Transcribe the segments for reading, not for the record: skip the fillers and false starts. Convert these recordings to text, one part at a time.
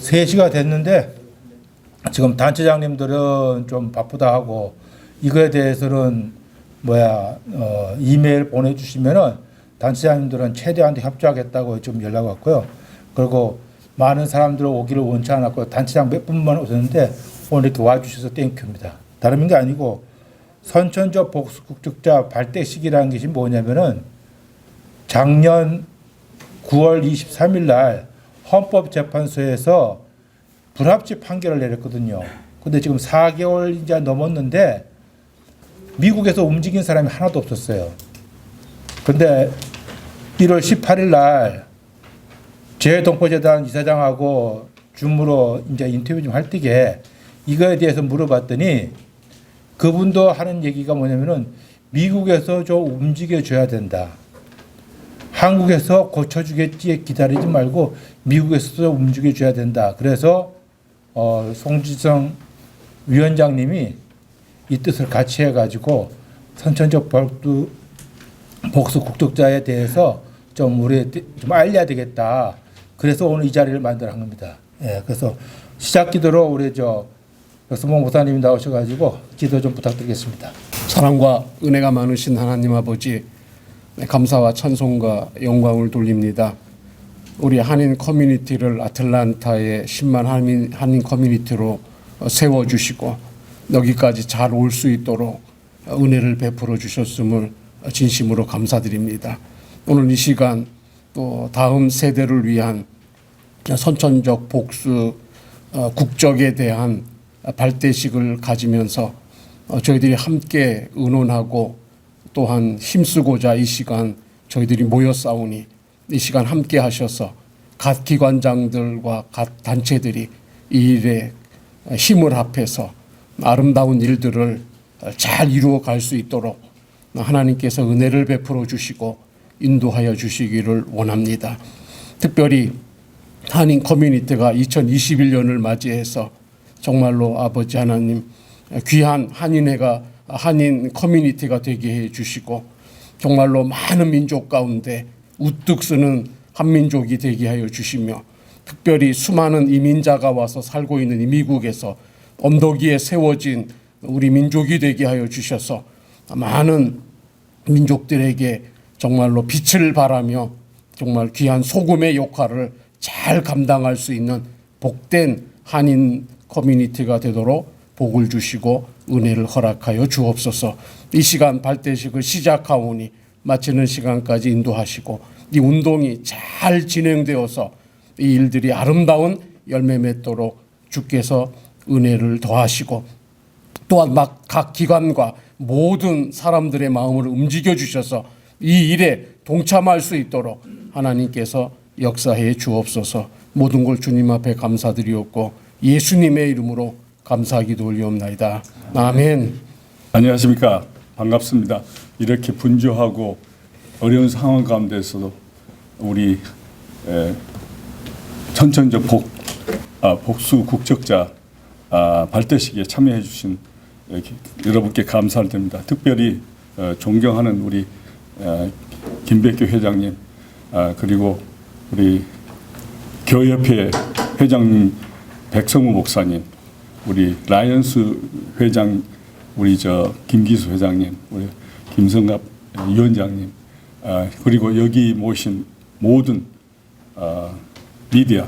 3시가 됐는데 지금 단체장님들은 좀 바쁘다 하고 이거에 대해서는 이메일 보내주시면은 단체장님들은 최대한 협조하겠다고 좀 연락 왔고요. 그리고 많은 사람들 오기를 원치 않았고 단체장 몇 분만 오셨는데 오늘 이렇게 와주셔서 땡큐입니다. 다른 게 아니고 선천적 복수국적자 발대식이라는 것이 뭐냐면은 작년 9월 23일 날 헌법재판소에서 불합치 판결을 내렸거든요. 근데 지금 4개월 이제 넘었는데 미국에서 움직인 사람이 하나도 없었어요. 근데 1월 18일 날 재동포재단 이사장하고 줌으로 이제 인터뷰 좀 할 때에 이거에 대해서 물어봤더니 그분도 하는 얘기가 뭐냐면은 미국에서 좀 움직여줘야 된다. 한국에서 고쳐주겠지 기다리지 말고 미국에서도 움직여줘야 된다. 그래서 송지성 위원장님이 이 뜻을 같이 해가지고 선천적 복수 국적자에 대해서 좀 우리 좀 알려야 되겠다. 그래서 오늘 이 자리를 만들어 한 겁니다. 예, 그래서 시작 기도로 우리 백성봉 목사님이 나오셔가지고 기도 좀 부탁드리겠습니다. 사랑과 은혜가 많으신 하나님 아버지, 감사와 찬송과 영광을 돌립니다. 우리 한인 커뮤니티를 아틀란타의 10만 한인 커뮤니티로 세워주시고 여기까지 잘 올 수 있도록 은혜를 베풀어 주셨음을 진심으로 감사드립니다. 오늘 이 시간 또 다음 세대를 위한 선천적 복수 국적에 대한 발대식을 가지면서 저희들이 함께 의논하고 또한 힘쓰고자 이 시간 저희들이 모여 싸우니 이 시간 함께 하셔서 각 기관장들과 각 단체들이 이 일에 힘을 합해서 아름다운 일들을 잘 이루어 갈 수 있도록 하나님께서 은혜를 베풀어 주시고 인도하여 주시기를 원합니다. 특별히 한인 커뮤니티가 2021년을 맞이해서 정말로 아버지 하나님 귀한 한인 커뮤니티가 되게 해 주시고 정말로 많은 민족 가운데 우뚝 서는 한민족이 되게 하여 주시며 특별히 수많은 이민자가 와서 살고 있는 이 미국에서 언덕 위에 세워진 우리 민족이 되게 하여 주셔서 많은 민족들에게 정말로 빛을 발하며 정말 귀한 소금의 역할을 잘 감당할 수 있는 복된 한인 커뮤니티가 되도록 복을 주시고 은혜를 허락하여 주옵소서. 이 시간 발대식을 시작하오니 마치는 시간까지 인도하시고 이 운동이 잘 진행되어서 이 일들이 아름다운 열매 맺도록 주께서 은혜를 더하시고 또한 각 기관과 모든 사람들의 마음을 움직여 주셔서 이 일에 동참할 수 있도록 하나님께서 역사해 주옵소서. 모든 걸 주님 앞에 감사드리옵고 예수님의 이름으로 감사기도 올리옵나이다. 아멘. 안녕하십니까. 반갑습니다. 이렇게 분주하고 어려운 상황 가운데서도 우리 선천적 복수 국적자 발대식에 참여해 주신 여러분께 감사를 드립니다. 특별히 존경하는 우리 김백규 회장님 그리고 우리 교회협회 회장님 백성우 목사님, 우리 라이언스 회장, 우리 김기수 회장님, 우리 김성갑 위원장님, 그리고 여기 모신 모든 미디어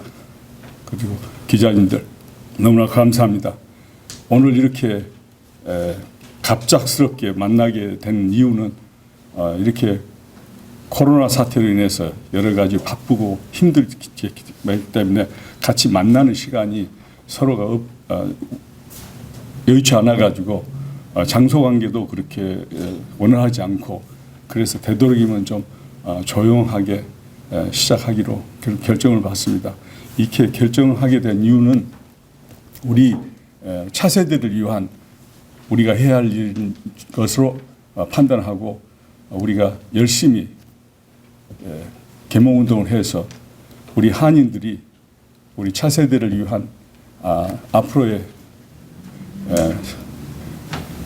그리고 기자님들 너무나 감사합니다. 오늘 이렇게 갑작스럽게 만나게 된 이유는 이렇게 코로나 사태로 인해서 여러 가지 바쁘고 힘들기 때문에 같이 만나는 시간이 서로가 여의치 않아 가지고 장소 관계도 그렇게 원활하지 않고 그래서 되도록이면 좀 조용하게 시작하기로 결정을 받습니다. 이렇게 결정을 하게 된 이유는 우리 차세대를 위한 우리가 해야 할 일인 것으로 판단하고 우리가 열심히 계몽운동을 해서 우리 한인들이 우리 차세대를 위한 앞으로의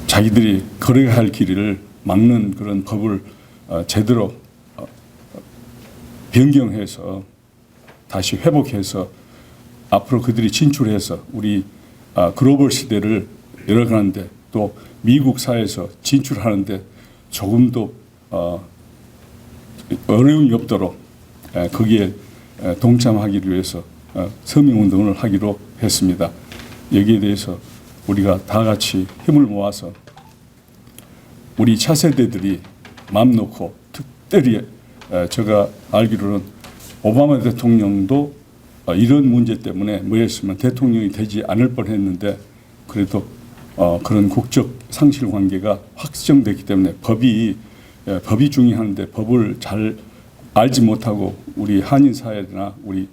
자기들이 걸어야 할 길을 막는 그런 법을 제대로 변경해서 다시 회복해서 앞으로 그들이 진출해서 우리 글로벌 시대를 열어가는데 또 미국 사회에서 진출하는데 조금도 어려움이 없도록 거기에 동참하기 위해서 서명운동을 하기로 했습니다. 여기에 대해서 우리가 다 같이 힘을 모아서 우리 차세대들이 마음 놓고 특별히 제가 알기로는 오바마 대통령도 이런 문제 때문에 뭐였으면 대통령이 되지 않을 뻔했는데 그래도 그런 국적 상실 관계가 확정됐기 때문에 법이 중요한데 법을 잘 알지 못하고 우리 한인 사회나 우리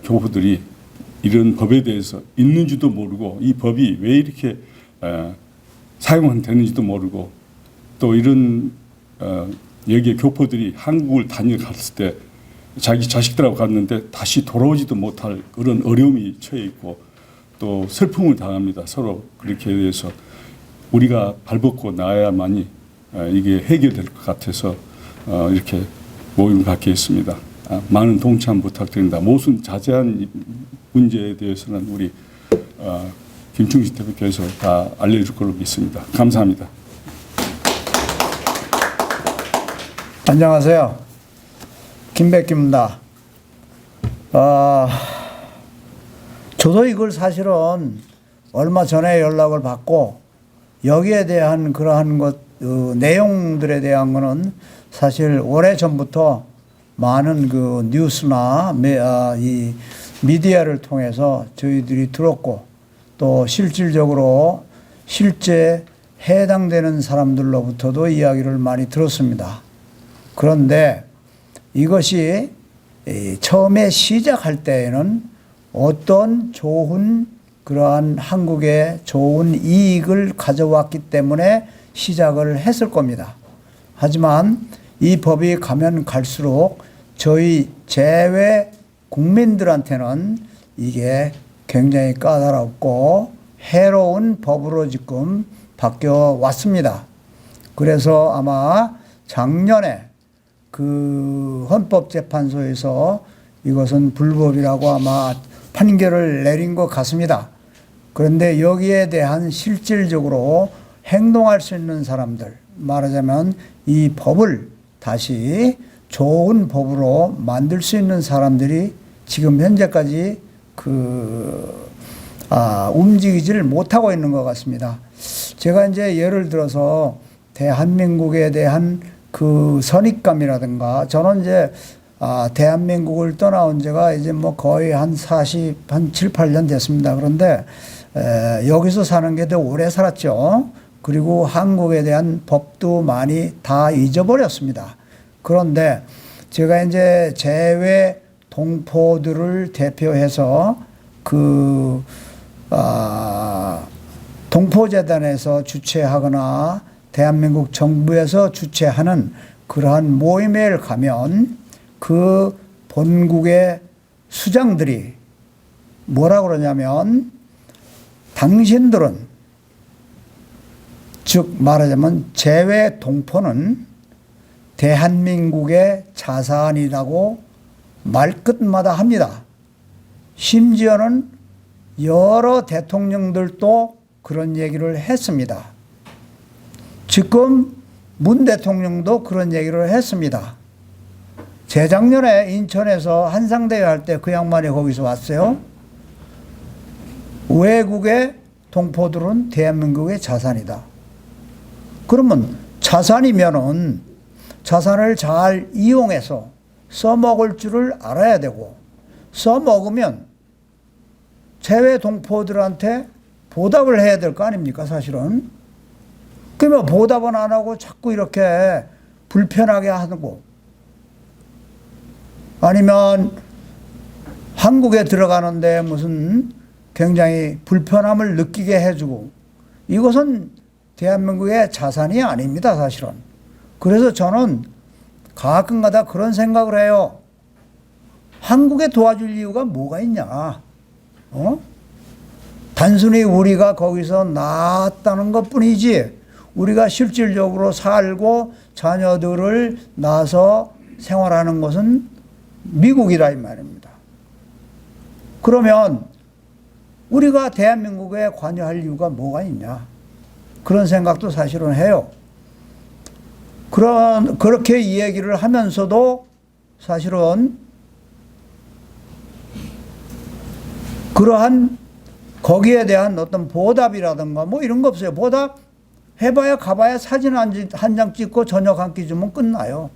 교포들이 이런 법에 대해서 있는지도 모르고 이 법이 왜 이렇게 사용되는지도 모르고 또 이런 여기에 교포들이 한국을 다녀갔을 때 자기 자식들하고 갔는데 다시 돌아오지도 못할 그런 어려움이 처해 있고 또 슬픔을 당합니다. 서로 그렇게 해서 우리가 발벗고 나야만이 이게 해결될 것 같아서 이렇게 모임을 갖게 했습니다. 많은 동참 부탁드립니다. 무슨 자세한 문제에 대해서는 우리 김충식 대표께서 다 알려줄 걸로 믿습니다. 감사합니다. 안녕하세요. 김백기입니다. 저도 이걸 사실은 얼마 전에 연락을 받고 여기에 대한 그러한 내용들에 대한 거는 사실 오래 전부터 많은 그 뉴스나 이 미디어를 통해서 저희들이 들었고 또 실질적으로 실제 해당되는 사람들로부터도 이야기를 많이 들었습니다. 그런데 이것이 처음에 시작할 때에는 어떤 좋은 그러한 한국에 좋은 이익을 가져왔기 때문에 시작을 했을 겁니다. 하지만 이 법이 가면 갈수록 저희 재외 국민들한테는 이게 굉장히 까다롭고 해로운 법으로 지금 바뀌어 왔습니다. 그래서 아마 작년에 그 헌법재판소에서 이것은 불법이라고 아마 판결을 내린 것 같습니다. 그런데 여기에 대한 실질적으로 행동할 수 있는 사람들, 말하자면 이 법을 다시 좋은 법으로 만들 수 있는 사람들이 지금 현재까지 움직이지를 못하고 있는 것 같습니다. 제가 이제 예를 들어서 대한민국에 대한 그 선입감이라든가 저는 이제 대한민국을 떠나온 지가 이제 뭐 거의 한 7, 8년 됐습니다. 그런데 여기서 사는 게 더 오래 살았죠. 그리고 한국에 대한 법도 많이 다 잊어버렸습니다. 그런데 제가 이제 재외 동포들을 대표해서 동포재단에서 주최하거나 대한민국 정부에서 주최하는 그러한 모임에 가면 그 본국의 수장들이 뭐라 그러냐면 당신들은 즉 말하자면 재외 동포는 대한민국의 자산이라고 말끝마다 합니다. 심지어는 여러 대통령들도 그런 얘기를 했습니다. 지금 문 대통령도 그런 얘기를 했습니다. 재작년에 인천에서 한상대회 할 때 그 양반이 거기서 왔어요. 외국의 동포들은 대한민국의 자산이다. 그러면 자산이면은 자산을 잘 이용해서 써먹을 줄을 알아야 되고 써먹으면 재외 동포들한테 보답을 해야 될 거 아닙니까 사실은. 그러면 보답은 안 하고 자꾸 이렇게 불편하게 하고 아니면 한국에 들어가는데 무슨 굉장히 불편함을 느끼게 해주고 이것은 대한민국의 자산이 아닙니다 사실은. 그래서 저는 가끔가다 그런 생각을 해요. 한국에 도와줄 이유가 뭐가 있냐. 단순히 우리가 거기서 나았다는 것뿐이지 우리가 실질적으로 살고 자녀들을 낳아서 생활하는 것은 미국이라 이 말입니다. 그러면 우리가 대한민국에 관여할 이유가 뭐가 있냐? 그런 생각도 사실은 해요. 그렇게 이야기를 하면서도 사실은 그러한 거기에 대한 어떤 보답이라든가 뭐 이런 거 없어요. 보답 해봐야 가봐야 사진 한 장 찍고 저녁 한 끼 주면 끝나요.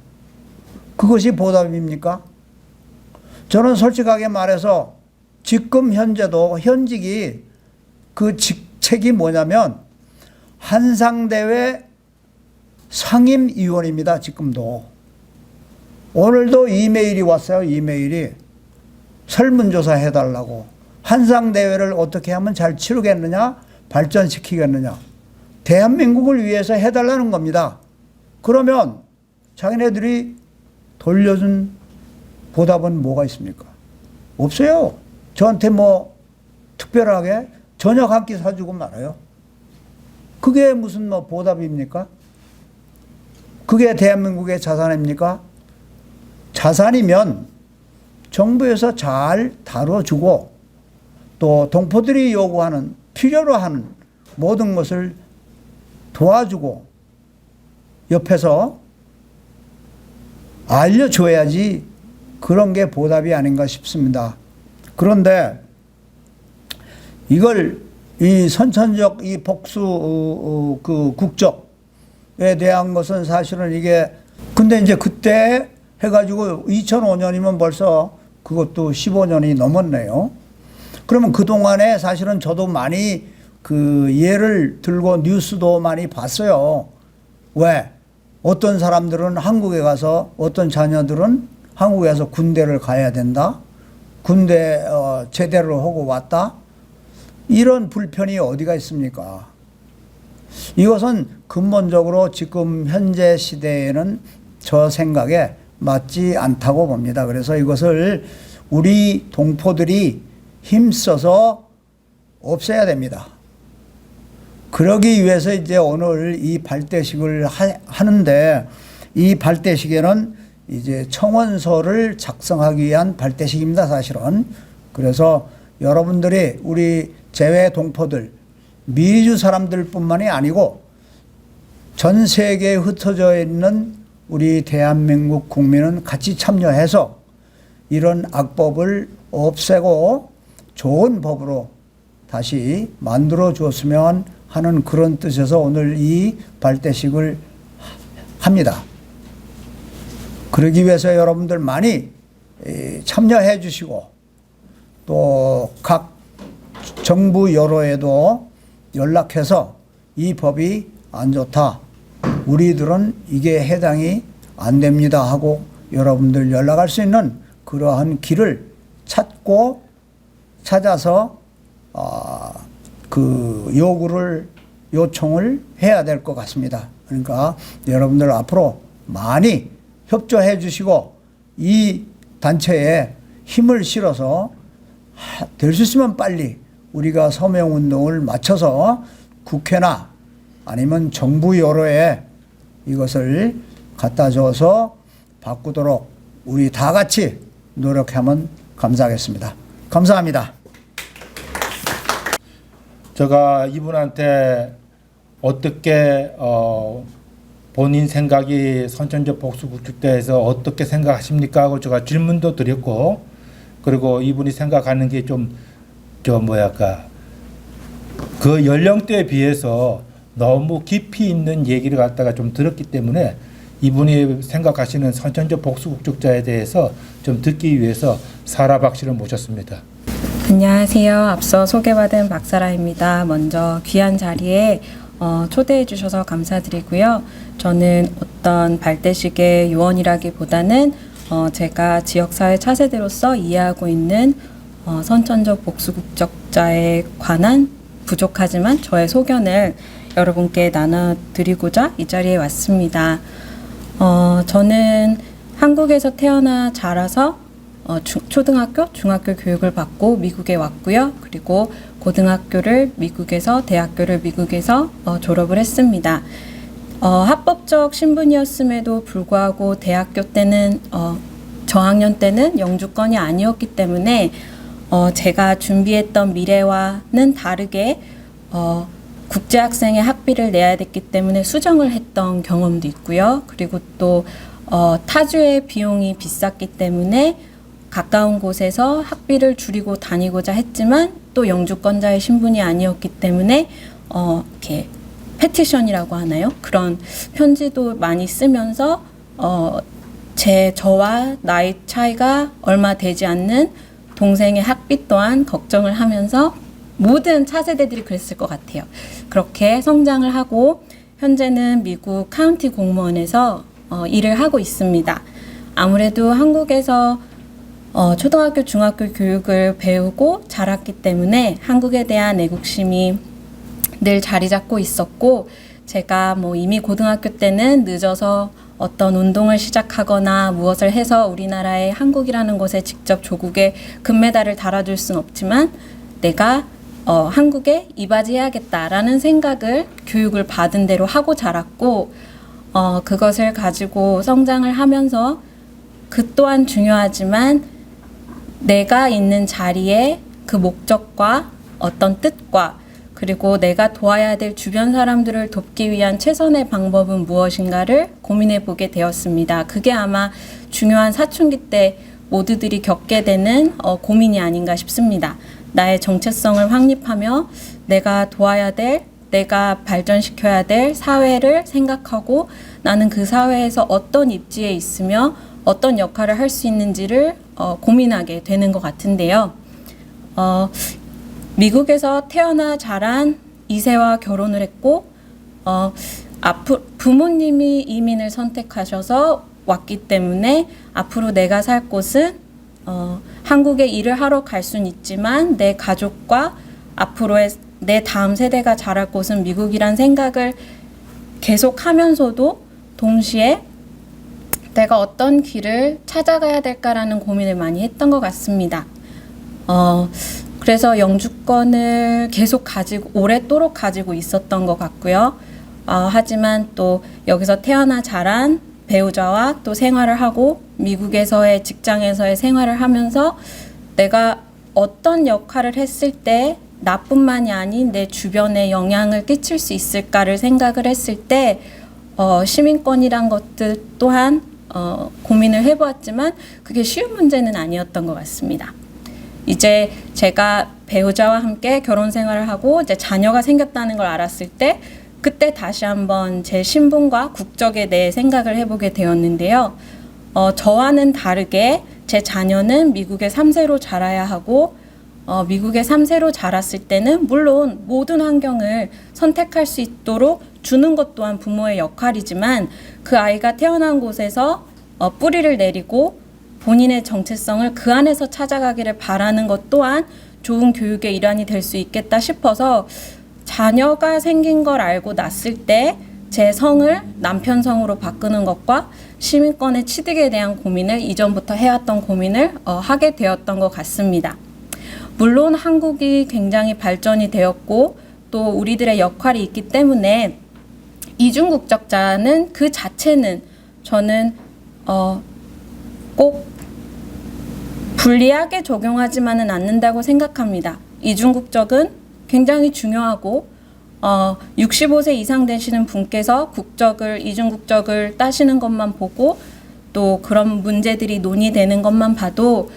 그것이 보답입니까? 저는 솔직하게 말해서 지금 현재도 현직이 그 직책이 뭐냐면 한상대회 상임위원입니다. 지금도. 오늘도 이메일이 왔어요. 이메일이. 설문조사 해달라고. 한상대회를 어떻게 하면 잘 치르겠느냐? 발전시키겠느냐? 대한민국을 위해서 해달라는 겁니다. 그러면 자기네들이 돌려준 보답은 뭐가 있습니까? 없어요. 저한테 뭐 특별하게 저녁 한 끼 사주고 말아요. 그게 무슨 뭐 보답입니까? 그게 대한민국의 자산입니까? 자산이면 정부에서 잘 다뤄주고 또 동포들이 요구하는 필요로 하는 모든 것을 도와주고 옆에서 알려줘야지 그런 게 보답이 아닌가 싶습니다. 그런데 이걸 이 선천적 이 복수 그 국적에 대한 것은 사실은 이게 근데 이제 그때 해가지고 2005년이면 벌써 그것도 15년이 넘었네요. 그러면 그동안에 사실은 저도 많이 그 예를 들고 뉴스도 많이 봤어요. 왜? 어떤 사람들은 한국에 가서 어떤 자녀들은 한국에 가서 군대를 가야 된다. 군대 제대를 하고 왔다. 이런 불편이 어디가 있습니까? 이것은 근본적으로 지금 현재 시대에는 저 생각에 맞지 않다고 봅니다. 그래서 이것을 우리 동포들이 힘써서 없애야 됩니다. 그러기 위해서 이제 오늘 이 발대식을 하는데 이 발대식에는 이제 청원서를 작성하기 위한 발대식입니다, 사실은. 그래서 여러분들이 우리 재외 동포들, 미주 사람들뿐만이 아니고 전 세계에 흩어져 있는 우리 대한민국 국민은 같이 참여해서 이런 악법을 없애고 좋은 법으로 다시 만들어 주었으면 하는 그런 뜻에서 오늘 이 발대식을 합니다. 그러기 위해서 여러분들 많이 참여해 주시고 또 각 정부 여로에도 연락해서 이 법이 안 좋다. 우리들은 이게 해당이 안 됩니다 하고 여러분들 연락할 수 있는 그러한 길을 찾아서 그 요청을 해야 될 것 같습니다. 그러니까 여러분들 앞으로 많이 협조해 주시고 이 단체에 힘을 실어서 될 수 있으면 빨리 우리가 서명운동을 마쳐서 국회나 아니면 정부 여로에 이것을 갖다 줘서 바꾸도록 우리 다 같이 노력하면 감사하겠습니다. 감사합니다. 제가 이분한테 어떻게 본인 생각이 선천적 복수국적에 대해서 어떻게 생각하십니까 하고 제가 질문도 드렸고 그리고 이분이 생각하는 게 좀 그 연령대에 비해서 너무 깊이 있는 얘기를 갖다가 좀 들었기 때문에 이분이 생각하시는 선천적 복수국적자에 대해서 좀 듣기 위해서 사라 박씨를 모셨습니다. 안녕하세요. 앞서 소개받은 박사라입니다. 먼저 귀한 자리에 초대해 주셔서 감사드리고요. 저는 어떤 발대식의 요원이라기보다는 제가 지역사회 차세대로서 이해하고 있는 선천적 복수국적자에 관한 부족하지만 저의 소견을 여러분께 나눠드리고자 이 자리에 왔습니다. 저는 한국에서 태어나 자라서 초등학교, 중학교 교육을 받고 미국에 왔고요. 그리고 고등학교를 미국에서, 대학교를 미국에서 졸업을 했습니다. 합법적 신분이었음에도 불구하고 대학교 때는 저학년 때는 영주권이 아니었기 때문에 제가 준비했던 미래와는 다르게 국제학생의 학비를 내야 됐기 때문에 수정을 했던 경험도 있고요. 그리고 또 타주의 비용이 비쌌기 때문에 가까운 곳에서 학비를 줄이고 다니고자 했지만 또 영주권자의 신분이 아니었기 때문에 이렇게 페티션이라고 하나요? 그런 편지도 많이 쓰면서 저와 나이 차이가 얼마 되지 않는 동생의 학비 또한 걱정을 하면서 모든 차세대들이 그랬을 것 같아요. 그렇게 성장을 하고 현재는 미국 카운티 공무원에서 일을 하고 있습니다. 아무래도 한국에서 초등학교, 중학교 교육을 배우고 자랐기 때문에 한국에 대한 애국심이 늘 자리 잡고 있었고, 제가 이미 고등학교 때는 늦어서 어떤 운동을 시작하거나 무엇을 해서 우리나라의 한국이라는 곳에 직접 조국에 금메달을 달아줄 순 없지만 내가 한국에 이바지해야겠다라는 생각을 교육을 받은 대로 하고 자랐고, 그것을 가지고 성장을 하면서 그 또한 중요하지만 내가 있는 자리에 그 목적과 어떤 뜻과 그리고 내가 도와야 될 주변 사람들을 돕기 위한 최선의 방법은 무엇인가를 고민해 보게 되었습니다. 그게 아마 중요한 사춘기 때 모두들이 겪게 되는 고민이 아닌가 싶습니다. 나의 정체성을 확립하며 내가 도와야 될, 내가 발전시켜야 될 사회를 생각하고 나는 그 사회에서 어떤 입지에 있으며 어떤 역할을 할 수 있는지를 고민하게 되는 것 같은데요. 미국에서 태어나 자란 2세와 결혼을 했고 부모님이 이민을 선택하셔서 왔기 때문에 앞으로 내가 살 곳은 한국에 일을 하러 갈 수는 있지만 내 가족과 앞으로의 내 다음 세대가 자랄 곳은 미국이란 생각을 계속하면서도 동시에 내가 어떤 길을 찾아가야 될까라는 고민을 많이 했던 것 같습니다. 그래서 영주권을 계속 오랫도록 가지고 있었던 것 같고요. 하지만 또 여기서 태어나 자란 배우자와 또 생활을 하고 미국에서의 직장에서의 생활을 하면서 내가 어떤 역할을 했을 때 나뿐만이 아닌 내 주변에 영향을 끼칠 수 있을까를 생각을 했을 때 시민권이란 것들 또한 고민을 해보았지만 그게 쉬운 문제는 아니었던 것 같습니다. 이제 제가 배우자와 함께 결혼 생활을 하고 이제 자녀가 생겼다는 걸 알았을 때 그때 다시 한번 제 신분과 국적에 대해 생각을 해보게 되었는데요. 저와는 다르게 제 자녀는 미국의 3세로 자라야 하고 미국의 3세로 자랐을 때는 물론 모든 환경을 선택할 수 있도록 주는 것 또한 부모의 역할이지만 그 아이가 태어난 곳에서 뿌리를 내리고 본인의 정체성을 그 안에서 찾아가기를 바라는 것 또한 좋은 교육의 일환이 될 수 있겠다 싶어서 자녀가 생긴 걸 알고 났을 때 제 성을 남편 성으로 바꾸는 것과 시민권의 취득에 대한 고민을 이전부터 해왔던 고민을 하게 되었던 것 같습니다. 물론 한국이 굉장히 발전이 되었고 또 우리들의 역할이 있기 때문에 이중국적자는 그 자체는 저는 꼭 불리하게 적용하지만은 않는다고 생각합니다. 이중국적은 굉장히 중요하고 65세 이상 되시는 분께서 이중국적을 따시는 것만 보고 또 그런 문제들이 논의되는 것만 봐도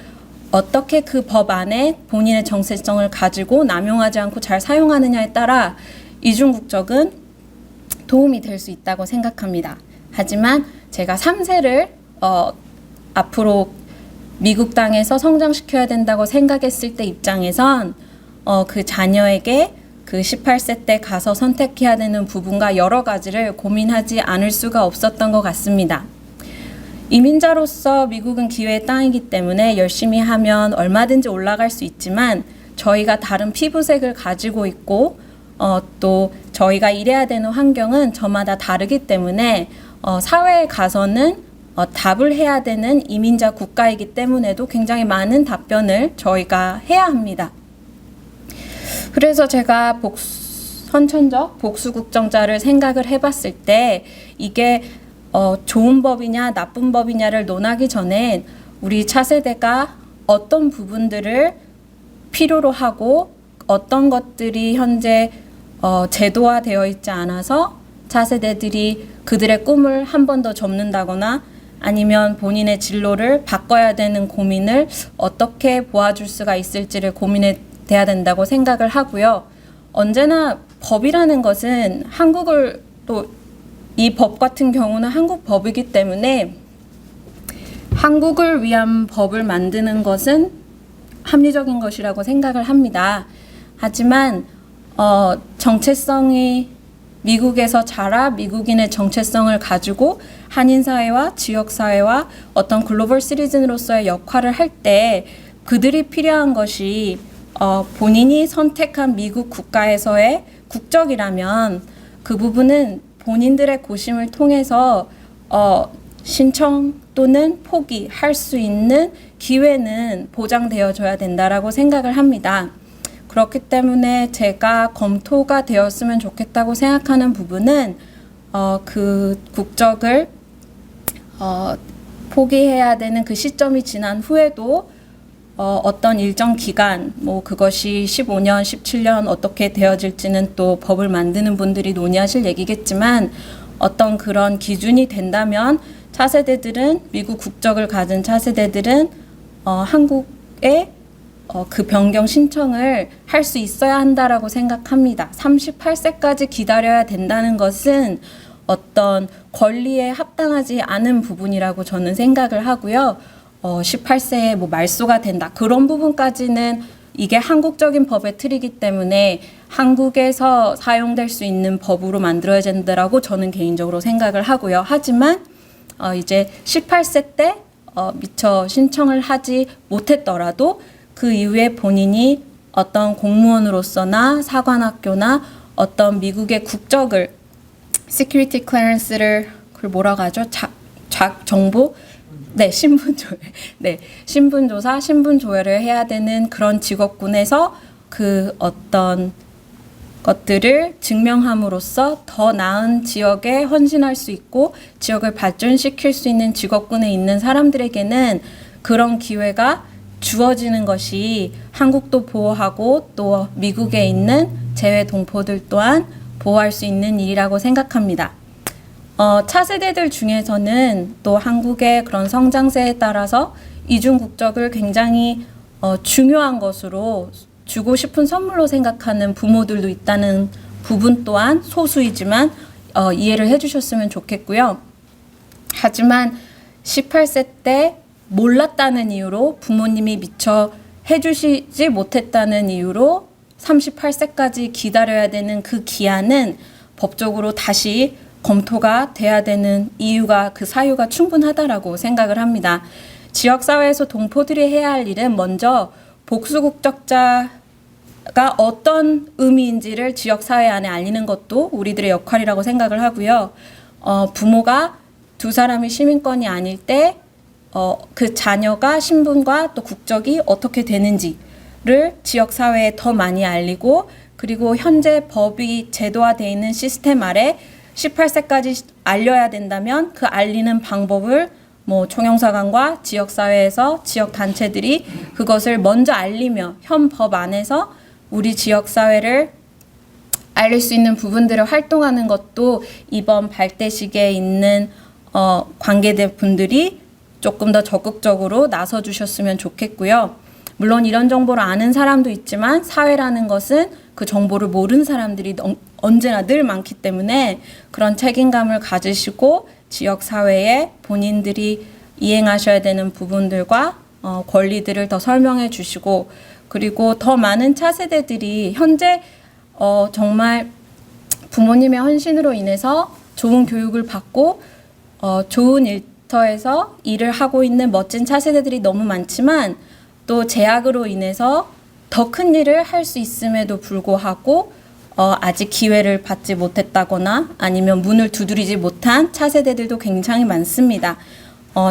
어떻게 그 법 안에 본인의 정체성을 가지고 남용하지 않고 잘 사용하느냐에 따라 이중국적은 도움이 될 수 있다고 생각합니다. 하지만 제가 3세를 앞으로 미국 땅에서 성장시켜야 된다고 생각했을 때 입장에선 그 자녀에게 그 18세 때 가서 선택해야 되는 부분과 여러 가지를 고민하지 않을 수가 없었던 것 같습니다. 이민자로서 미국은 기회의 땅이기 때문에 열심히 하면 얼마든지 올라갈 수 있지만 저희가 다른 피부색을 가지고 있고 또 저희가 일해야 되는 환경은 저마다 다르기 때문에 사회에 가서는 답을 해야 되는 이민자 국가이기 때문에도 굉장히 많은 답변을 저희가 해야 합니다. 그래서 제가 선천적 복수국정자를 생각을 해봤을 때 이게 좋은 법이냐 나쁜 법이냐를 논하기 전에 우리 차세대가 어떤 부분들을 필요로 하고 어떤 것들이 현재 제도화되어 있지 않아서 차세대들이 그들의 꿈을 한 번 더 접는다거나 아니면 본인의 진로를 바꿔야 되는 고민을 어떻게 도와줄 수가 있을지를 고민해 돼야 된다고 생각을 하고요. 언제나 법이라는 것은 한국을 또 이 법 같은 경우는 한국 법이기 때문에 한국을 위한 법을 만드는 것은 합리적인 것이라고 생각을 합니다. 하지만 정체성이 미국에서 자라 미국인의 정체성을 가지고 한인 사회와 지역 사회와 어떤 글로벌 시리즌으로서의 역할을 할 때 그들이 필요한 것이 본인이 선택한 미국 국가에서의 국적이라면 그 부분은 본인들의 고심을 통해서 신청 또는 포기할 수 있는 기회는 보장되어줘야 된다라고 생각을 합니다. 그렇기 때문에 제가 검토가 되었으면 좋겠다고 생각하는 부분은 그 국적을 포기해야 되는 그 시점이 지난 후에도 어떤 일정 기간, 뭐 그것이 15년, 17년 어떻게 되어질지는 또 법을 만드는 분들이 논의하실 얘기겠지만 어떤 그런 기준이 된다면 차세대들은 미국 국적을 가진 차세대들은 한국에 그 변경 신청을 할 수 있어야 한다라고 생각합니다. 38세까지 기다려야 된다는 것은 어떤 권리에 합당하지 않은 부분이라고 저는 생각을 하고요. 18세에 뭐 말소가 된다. 그런 부분까지는 이게 한국적인 법의 틀이기 때문에 한국에서 사용될 수 있는 법으로 만들어야 된다라고 저는 개인적으로 생각을 하고요. 하지만 이제 18세 때 미처 신청을 하지 못했더라도 그 이후에 본인이 어떤 공무원으로서나 사관학교나 어떤 미국의 국적을 시큐리티 클래런스를 그걸 뭐라고 하죠? 정보? 네, 신분조회. 네, 신분조사, 신분조회를 해야 되는 그런 직업군에서 그 어떤 것들을 증명함으로써 더 나은 지역에 헌신할 수 있고 지역을 발전시킬 수 있는 직업군에 있는 사람들에게는 그런 기회가 주어지는 것이 한국도 보호하고 또 미국에 있는 재외 동포들 또한 보호할 수 있는 일이라고 생각합니다. 차세대들 중에서는 또 한국의 그런 성장세에 따라서 이중 국적을 굉장히 중요한 것으로 주고 싶은 선물로 생각하는 부모들도 있다는 부분 또한 소수이지만 이해를 해주셨으면 좋겠고요. 하지만 18세 때 몰랐다는 이유로 부모님이 미처 해주시지 못했다는 이유로 38세까지 기다려야 되는 그 기한은 법적으로 다시 검토가 돼야 되는 이유가 그 사유가 충분하다라고 생각을 합니다. 지역사회에서 동포들이 해야 할 일은 먼저 복수국적자가 어떤 의미인지를 지역사회 안에 알리는 것도 우리들의 역할이라고 생각을 하고요. 부모가 두 사람이 시민권이 아닐 때 그 자녀가 신분과 또 국적이 어떻게 되는지를 지역사회에 더 많이 알리고 그리고 현재 법이 제도화되어 있는 시스템 아래 18세까지 알려야 된다면 그 알리는 방법을 뭐 총영사관과 지역사회에서 지역단체들이 그것을 먼저 알리며 현 법 안에서 우리 지역사회를 알릴 수 있는 부분들을 활동하는 것도 이번 발대식에 있는 관계대 분들이 조금 더 적극적으로 나서주셨으면 좋겠고요. 물론 이런 정보를 아는 사람도 있지만 사회라는 것은 그 정보를 모르는 사람들이 언제나 늘 많기 때문에 그런 책임감을 가지시고 지역사회에 본인들이 이행하셔야 되는 부분들과 권리들을 더 설명해 주시고 그리고 더 많은 차세대들이 현재 정말 부모님의 헌신으로 인해서 좋은 교육을 받고 좋은 일터에서 일을 하고 있는 멋진 차세대들이 너무 많지만 또 제약으로 인해서 더 큰 일을 할 수 있음에도 불구하고 아직 기회를 받지 못했다거나 아니면 문을 두드리지 못한 차세대들도 굉장히 많습니다.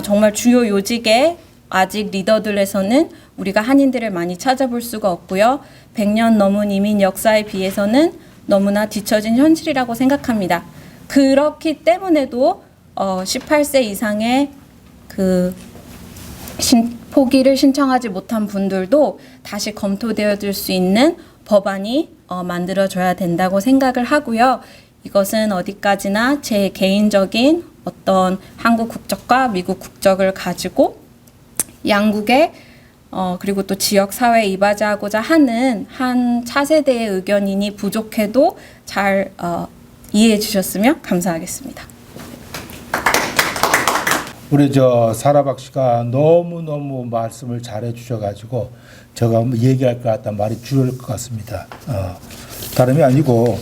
정말 주요 요직에 아직 리더들에서는 우리가 한인들을 많이 찾아볼 수가 없고요. 100년 넘은 이민 역사에 비해서는 너무나 뒤처진 현실이라고 생각합니다. 그렇기 때문에도 18세 이상의 그 포기를 신청하지 못한 분들도 다시 검토되어질 수 있는 법안이 만들어져야 된다고 생각을 하고요. 이것은 어디까지나 제 개인적인 어떤 한국 국적과 미국 국적을 가지고 양국의 그리고 또 지역 사회에 이바지하고자 하는 한 차세대의 의견이니 부족해도 잘 이해해 주셨으면 감사하겠습니다. 우리 사라박 씨가 너무 말씀을 잘해 주셔가지고 제가 얘기할 것 같다 말이 줄을 것 같습니다. 다름이 아니고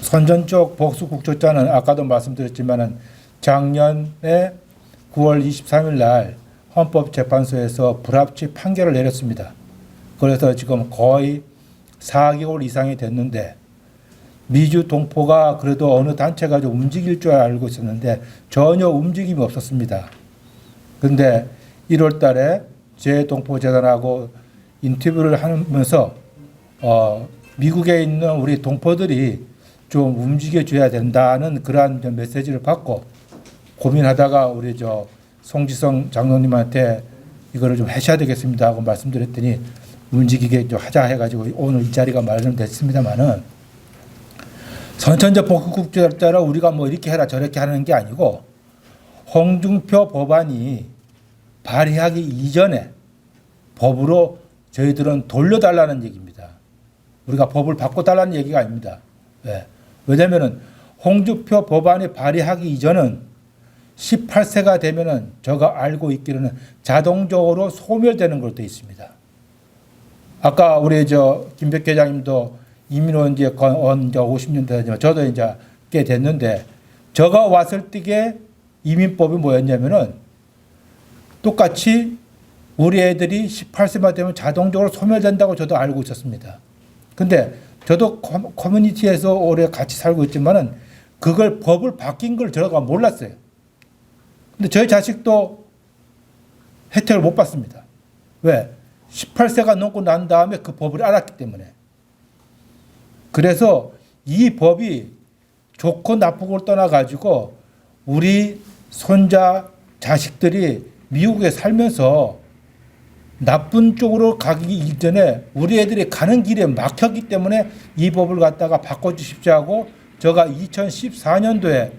선전적 복수 국조자는 아까도 말씀드렸지만은 작년에 9월 23일 날 헌법재판소에서 불합치 판결을 내렸습니다. 그래서 지금 거의 4개월 이상이 됐는데 미주 동포가 그래도 어느 단체가 좀 움직일 줄 알고 있었는데 전혀 움직임이 없었습니다. 그런데 1월 달에 재동포재단하고 인터뷰를 하면서 미국에 있는 우리 동포들이 좀 움직여줘야 된다는 그러한 메시지를 받고 고민하다가 우리 송지성 장로님한테 이거를 좀 하셔야 되겠습니다 하고 말씀드렸더니 움직이게 좀 하자 해가지고 오늘 이 자리가 마련됐습니다만은 선천적 복국국제자라 우리가 뭐 이렇게 해라 저렇게 하는 게 아니고 홍준표 법안이 발의하기 이전에 법으로 저희들은 돌려달라는 얘기입니다. 우리가 법을 바꿔달라는 얘기가 아닙니다. 왜? 왜냐하면 홍준표 법안이 발의하기 이전은 18세가 되면은 제가 알고 있기로는 자동적으로 소멸되는 걸로 되어 있습니다. 아까 우리 김백 회장님도 이민 온 지 50년 되지만 저도 이제 꽤 됐는데 제가 왔을 때에 이민법이 뭐였냐면은 똑같이 우리 애들이 18세만 되면 자동적으로 소멸된다고 저도 알고 있었습니다. 근데 저도 커뮤니티에서 오래 같이 살고 있지만은 그걸 법을 바뀐 걸 제가 몰랐어요. 근데 저희 자식도 혜택을 못 받습니다. 왜? 18세가 넘고 난 다음에 그 법을 알았기 때문에. 그래서 이 법이 좋고 나쁘고를 떠나가지고 우리 손자 자식들이 미국에 살면서 나쁜 쪽으로 가기 이전에 우리 애들이 가는 길에 막혔기 때문에 이 법을 갖다가 바꿔주십시오 하고 제가 2014년도에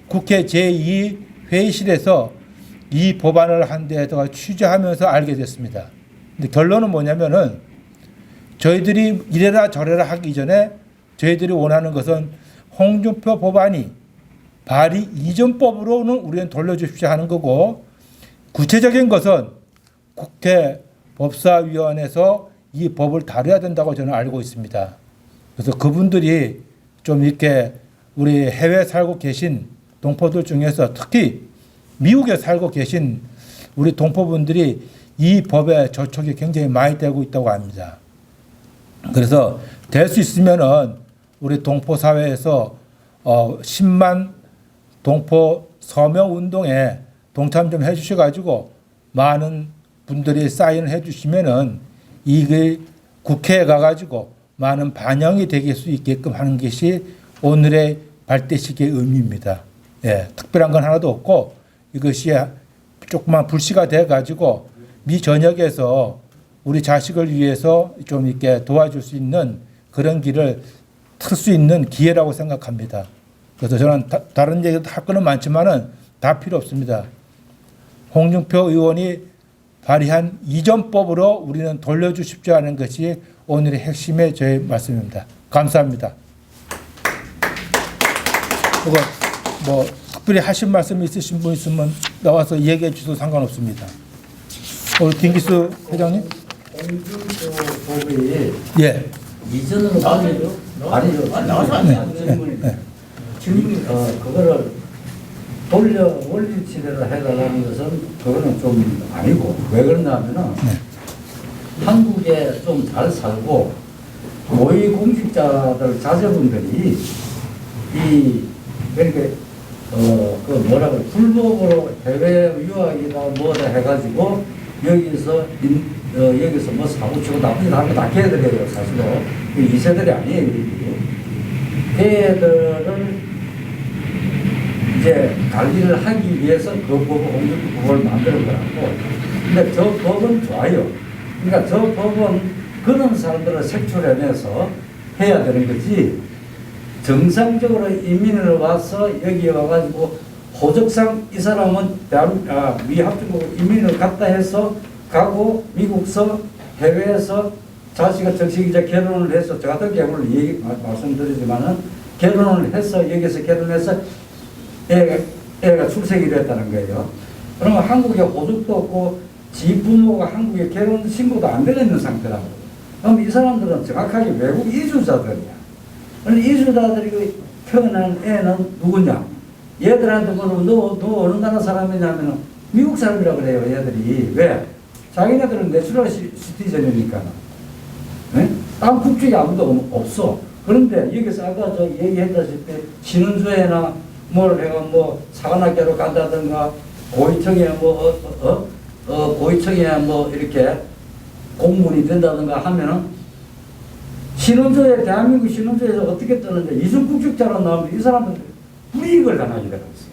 국회 제2회의실에서 이 법안을 한 데다가 취재하면서 알게 됐습니다. 근데 결론은 뭐냐면은 저희들이 이래라 저래라 하기 전에 저희들이 원하는 것은 홍준표 법안이 발의 이전법으로는 우리는 돌려주십시오 하는 거고 구체적인 것은 국회 법사위원회에서 이 법을 다뤄야 된다고 저는 알고 있습니다. 그래서 그분들이 좀 이렇게 우리 해외에 살고 계신 동포들 중에서 특히 미국에 살고 계신 우리 동포분들이 이 법에 저촉이 굉장히 많이 되고 있다고 합니다. 그래서 될 수 있으면은 우리 동포 사회에서 10만 동포 서명 운동에 동참 좀 해주셔가지고 많은 분들이 사인을 해주시면은 이게 국회에 가가지고 많은 반영이 될 수 있게끔 하는 것이 오늘의 발대식의 의미입니다. 예, 특별한 건 하나도 없고 이것이 조그만 불씨가 돼가지고 미 전역에서 우리 자식을 위해서 좀 이렇게 도와줄 수 있는 그런 길을 틀 수 있는 기회라고 생각합니다. 그래서 저는 다른 얘기도 할 거는 많지만은 다 필요 없습니다. 홍준표 의원이 발의한 이전법으로 우리는 돌려주십시오 하는 것이 오늘의 핵심의 저의 말씀입니다. 감사합니다. 그리고 뭐 특별히 하신 말씀이 있으신 분 있으면 나와서 얘기해 주셔도 상관없습니다. 우리 김기수 회장님. 홍준표 법이 예. 이전으로 그거를 돌려 원리치레를 해달라는 것은 그거는 좀 아니고 왜 그러냐면은 한국에 좀 잘 살고 고위 공직자들 자제분들이 그러니까 그 뭐라고 불법으로 해외 유학이다 뭐다 해가지고 여기서 뭐 사고치고 나쁜 짓 하면 다 걔들이에요 사실은. 이 세들이 아니에요. 걔들을 이제 관리를 하기 위해서 그 공직법을 만드는 거라고. 근데 저 법은 좋아요. 그러니까 저 법은 그런 사람들을 색출해내서 해야 되는 거지. 정상적으로 이민을 와서 여기에 와가지고 호적상 이 사람은 미합중국 이민을 갔다 해서 가고 미국서 해외에서 자식과 정식 이제 결혼을 해서 저 같은 경우를 말씀드리지만은 결혼을 해서 여기서 결혼해서 애가 출생이 됐다는 거예요. 그러면 한국에 호적도 없고 지 부모가 한국에 결혼 신고도 안 되어 있는 상태라고. 그럼 이 사람들은 정확하게 외국 이주자들이야. 그런데 이주자들이 태어난 애는 누구냐? 얘들한테 물으면 너 어느 나라 사람이냐면 미국 사람이라고 그래요. 얘들이. 왜? 자기네들은 내추럴 시티즌이니까. 네? 다른 국적이 아무도 없어. 그런데 여기서 아까 저 얘기했다시피 신혼주에나 뭘 해가 뭐 사관학교로 간다든가 고위청에 고위청에 뭐 이렇게 공무원이 된다든가 하면은 신혼조에 대한민국 신혼조에서 어떻게 뜨는데 이중 국적자로 나오면 이 사람은 불이익을 당하게 되고 있어요.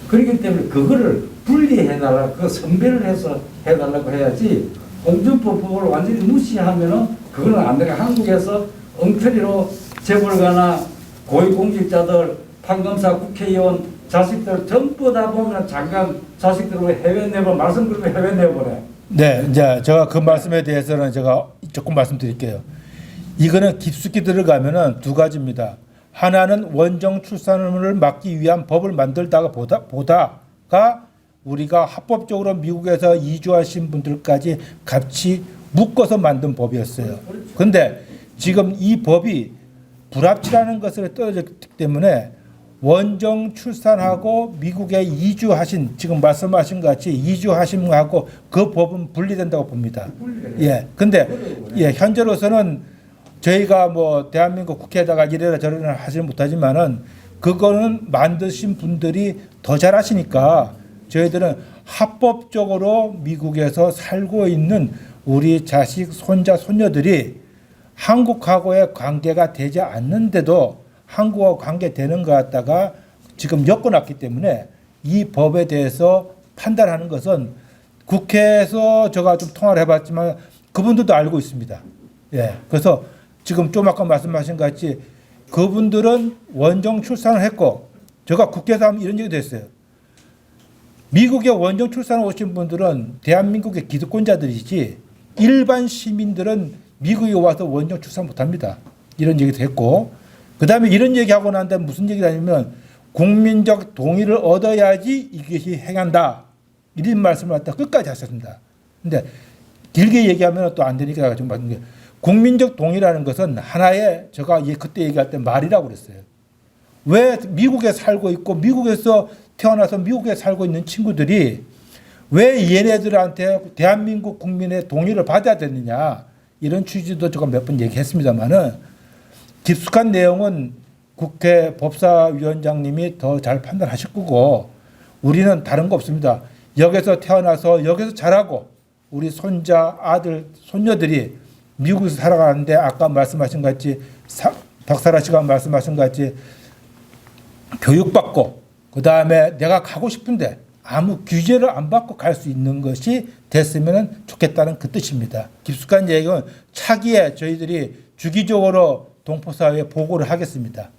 그렇기 때문에 그거를 분리해달라, 그 선별을 해서 해달라고 해야지 공준법을 완전히 무시하면은 그거는 안 되고 한국에서 엉터리로 재벌가나 고위공직자들, 판검사, 국회의원 자식들 전부 다 보면 장관 자식들로 해외 내버 말씀 그리고 해외 내버려. 네, 이제 제가 그 말씀에 대해서는 제가 조금 말씀드릴게요. 이거는 깊숙이 들어가면은 두 가지입니다. 하나는 원정 출산을 막기 위한 법을 만들다가 보다가 우리가 합법적으로 미국에서 이주하신 분들까지 같이 묶어서 만든 법이었어요. 그런데 지금 이 법이 불합치라는 것을 떨어졌기 때문에 원정 출산하고 미국에 이주하신 지금 말씀하신 것 같이 이주하신 거하고 그 법은 분리된다고 봅니다. 예. 근데 예, 현재로서는 저희가 뭐 대한민국 국회에다가 이래라 저래라 하지는 못하지만은 그거는 만드신 분들이 더 잘하시니까 저희들은 합법적으로 미국에서 살고 있는 우리 자식, 손자, 손녀들이 한국하고의 관계가 되지 않는데도 한국하고 관계되는 것 같다가 지금 엮어놨기 때문에 이 법에 대해서 판단하는 것은 국회에서 제가 좀 통화를 해봤지만 그분들도 알고 있습니다. 예, 그래서 지금 좀 아까 말씀하신 것 같이 그분들은 원정 출산을 했고 제가 국회에서 하면 이런 얘기도 했어요. 미국에 원정 출산을 오신 분들은 대한민국의 기득권자들이지 일반 시민들은 미국에 와서 원정 출산 못합니다. 이런 얘기도 했고 그 다음에 이런 얘기하고 난 다음에 무슨 얘기를 하냐면 국민적 동의를 얻어야지 이것이 행한다. 이런 말씀을 갖다 끝까지 하셨습니다. 근데 길게 얘기하면 또 안 되니까 좀 맞는 게 국민적 동의라는 것은 하나의 제가 그때 얘기할 때 말이라고 그랬어요. 왜 미국에 살고 있고 미국에서 태어나서 미국에 살고 있는 친구들이 왜 얘네들한테 대한민국 국민의 동의를 받아야 되느냐 이런 취지도 제가 몇 번 얘기했습니다만은 깊숙한 내용은 국회 법사위원장님이 더 잘 판단하실 거고 우리는 다른 거 없습니다. 여기서 태어나서 여기서 자라고 우리 손자, 아들, 손녀들이 미국에서 살아가는데 아까 말씀하신 것 같이 박사라 씨가 말씀하신 것 같이 교육받고 그 다음에 내가 가고 싶은데 아무 규제를 안 받고 갈 수 있는 것이 됐으면 좋겠다는 그 뜻입니다. 깊숙한 얘기는 차기에 저희들이 주기적으로 동포사회에 보고를 하겠습니다.